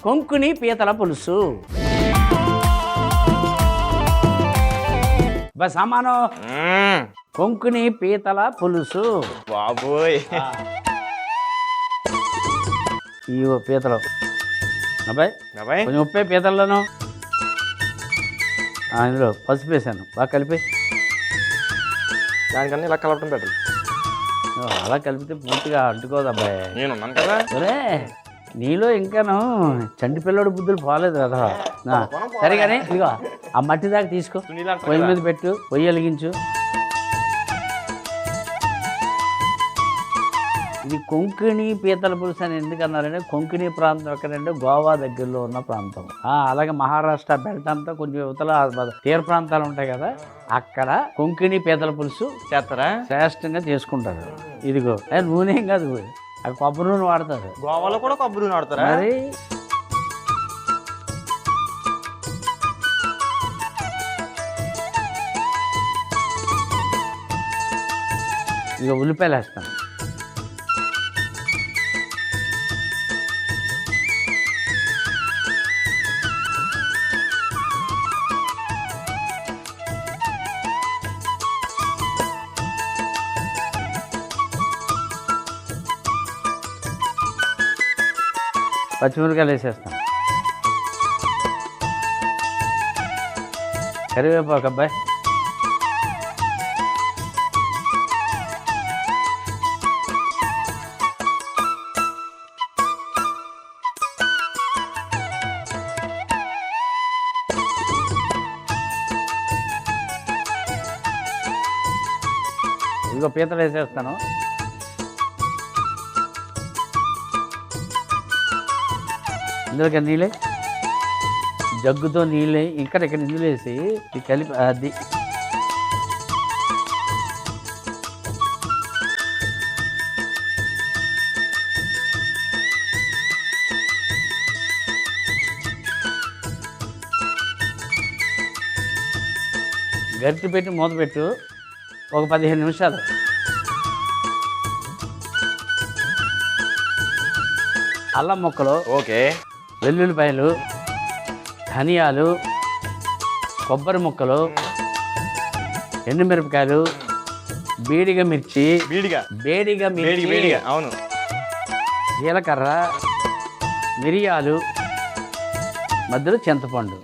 కొంకుని పీతల పులుసు. సామాను కొంకుని పీతల పులుసు. బాబోయ్ ఇవో పీతలు. అబ్బాయి కొంచెం ఉప్పే పీతల్లోను. ఇందులో పసుపు వేసాను, బాగా కలిపి. దానికన్నా ఇలా కలపడం బెటర్. అలా కలిపితే పూర్తిగా అంటుకోదు అబ్బాయి. నేను ఉన్నాను కదా. ఒరే నీలో ఇంకాను చంటి పిల్లడు బుద్ధులు పోలేదు కదా. సరే కానీ ఇదిగో ఆ మట్టి దాకా తీసుకో, పొయ్యి మీద పెట్టు, పొయ్యి వెలిగించు. ఇది కొంకణి పీతల పులుసు అని ఎందుకన్నారంటే కొంకణి ప్రాంతం ఎక్కడంటే గోవా దగ్గరలో ఉన్న ప్రాంతం. అలాగే మహారాష్ట్ర బెల్ట్ అంతా కొంచెం యువతల తీర ప్రాంతాలు ఉంటాయి కదా, అక్కడ కొంకణి పీతల పులుసు చేస్తారా? శ్రేష్టంగా చేసుకుంటారు. ఇదిగో నూనె ఏం కాదు, అది కొబ్బరి నూనె వాడతారు. గోవాలో కూడా కొబ్బరి నూనె వాడతారా? మరి ఇక ఉల్లిపాయలు వేస్తాను. పచ్చిమిరకాయలు వేసేస్తాం. కరివేపాకు అబ్బాయి. ఇదిగో పీతలు వేసేస్తాను. ఇందులోకి నీళ్ళే, జగ్గుతో నీళ్ళే, ఇక్కడ నీళ్ళు వేసి కలిపి అది గరిటె పెట్టి మూత పెట్టు ఒక 15 నిమిషాలు. అల్లం ముక్కలు, ఓకే, వెల్లుల్లిపాయలు, ధనియాలు, కొబ్బరి ముక్కలు, ఎండుమిరపకాయలు, బేడిగా మిర్చి, బేడిగా మిర్చి, అవును, జీలకర్ర, మిరియాలు, మధ్యలో చింతపండు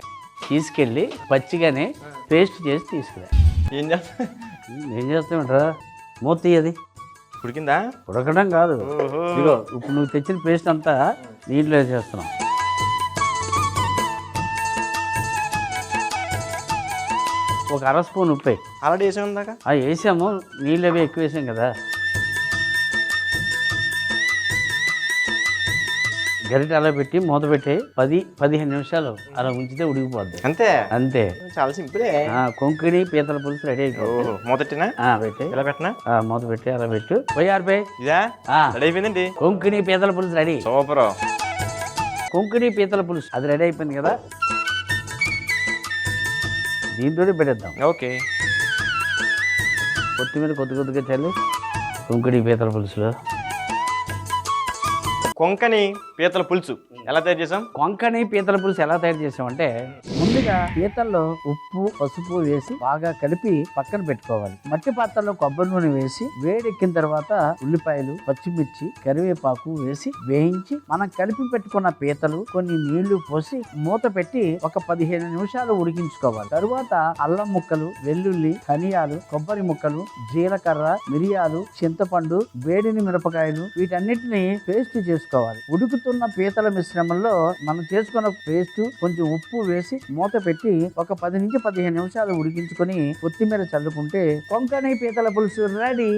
తీసుకెళ్ళి పచ్చిగానే పేస్ట్ చేసి తీసుకురా. ఏం చేస్తామంటారా? మూత తీయది. ఉడికిందా? ఉడకడం కాదు, ఇదిగో ఇప్పుడు నువ్వు తెచ్చిన పేస్ట్ అంతా నీళ్ళు వేసేస్తున్నాం. ఒక 1/2 స్పూన్ ఉప్పు ఆల్రెడీ వేసాము దాకా. వేసాము, నీళ్ళు అవి ఎక్కువ వేసాం కదా. గరిటె అలా పెట్టి మూత పెట్టి 10-15 నిమిషాలు అలా ఉంచితే ఉడికిపోద్ది. అంతే అంతే, చాలా సింపులే. కొంకణి పీతల పులుసు రెడీ అయిపోయింది. మొదటినా పెట్టి ఇలా పెట్టినా, మూత పెట్టి అలా పెట్టు. పోయారిపోయి ఇదా రెడీ అయిపోయిందండి. కొంకణి పీతల పులుసు రెడీ. సూపర్. కొంకణి పీతల పులుసు అది రెడీ అయిపోయింది కదా, దీంతో పెట్టేద్దాం. ఓకే, కొత్తిమీర కొద్దిగా చల్లి కొంకణి పీతల పులుసులో. కొంకణి పీతల పులుసు ఎలా తయారు చేసాం? కొంకణి పీతల పులుసు ఎలా తయారు చేసామంటే, ముందుగా పీతల్లో ఉప్పు పసుపు వేసి బాగా కలిపి పక్కన పెట్టుకోవాలి. మట్టి పాత్రలో కొబ్బరి నూనె వేసి వేడెక్కిన తర్వాత ఉల్లిపాయలు, పచ్చిమిర్చి, కరివేపాకు వేసి వేయించి మనం కలిపి పెట్టుకున్న పీతలు కొన్ని నీళ్లు పోసి మూత పెట్టి ఒక 15 నిమిషాలు ఉడికించుకోవాలి. తరువాత అల్లం ముక్కలు, వెల్లుల్లి, ధనియాలు, కొబ్బరి ముక్కలు, జీలకర్ర, మిరియాలు, చింతపండు, వేడిని మిరపకాయలు వీటన్నిటిని పేస్ట్ చేసుకోవాలి. ఉడుకుతున్న పీతల మిశ్రమంలో మనం చేసుకున్న పేస్ట్ కొంచెం ఉప్పు వేసి మూత పెట్టి ఒక 10 నుంచి 15 నిమిషాలు ఉడికించుకొని కొత్తిమీర చల్లుకుంటే కొంకణి పీతల పులుసు రెడీ.